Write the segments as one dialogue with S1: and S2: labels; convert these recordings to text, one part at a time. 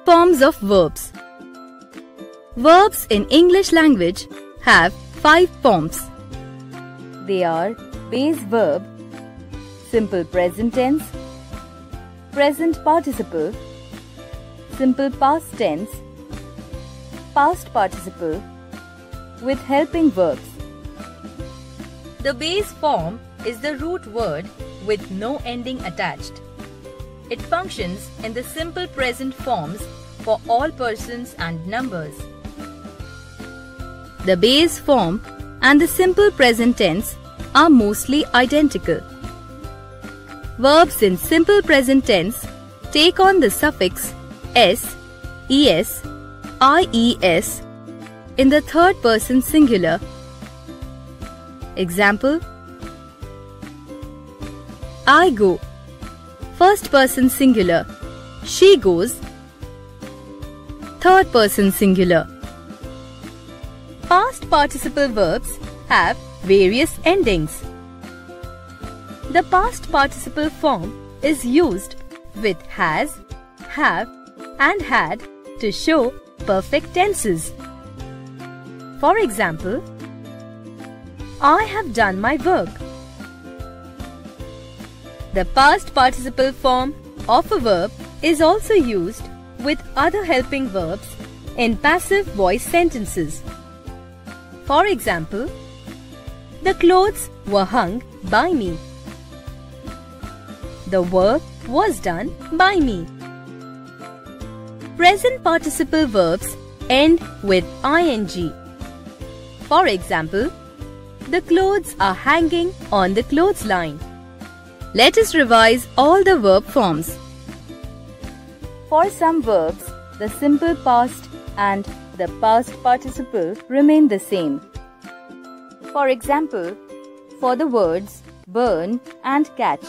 S1: Forms of verbs. Verbs in English language have 5 forms. They are base verb, simple present tense, present participle, simple past tense, past participle with helping verbs. The base form is the root word with no ending attached. It functions in the simple present forms for all persons and numbers. The base form and the simple present tense are mostly identical. Verbs in simple present tense take on the suffix s, es, ies in the third person singular. Example: I go, first person singular. She goes, third person singular. Past participle verbs have various endings. The past participle form is used with has, have and had to show perfect tenses. For example, I have done my work. The past participle form of a verb is also used with other helping verbs in passive voice sentences. For example, the clothes were hung by me. The work was done by me. Present participle verbs end with ing. For example, the clothes are hanging on the clothesline. Let us revise all the verb forms. For some verbs, the simple past and the past participle remain the same. For example, for the words burn and catch.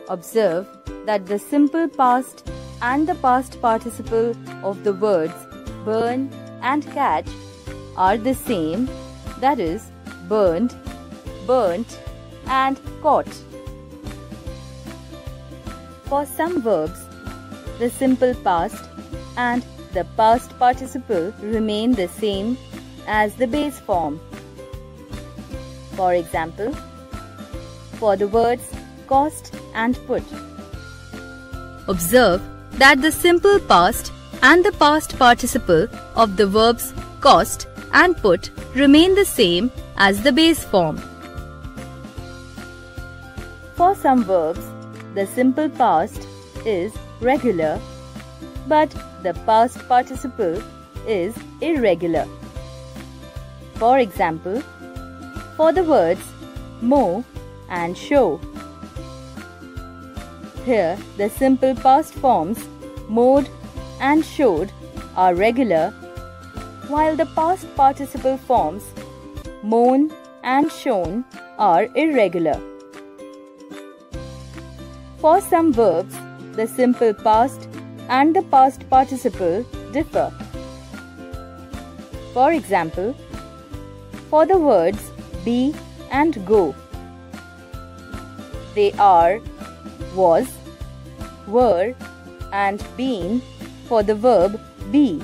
S1: Observe that the simple past and the past participle of the words burn and catch are the same, that is, burned, burnt and caught. For some verbs, the simple past and the past participle remain the same as the base form. For example, for the words cost and put. Observe that the simple past and the past participle of the verbs cost and put remain the same as the base form. For some verbs, the simple past is regular, but the past participle is irregular. For example, for the words mow and show. Here, the simple past forms mowed and showed are regular, while the past participle forms mown and shown are irregular. For some verbs, the simple past and the past participle differ. For example, for the words be and go, they are was, were and been for the verb be.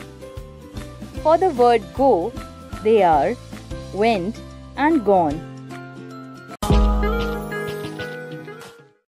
S1: For the word go, they are went and gone.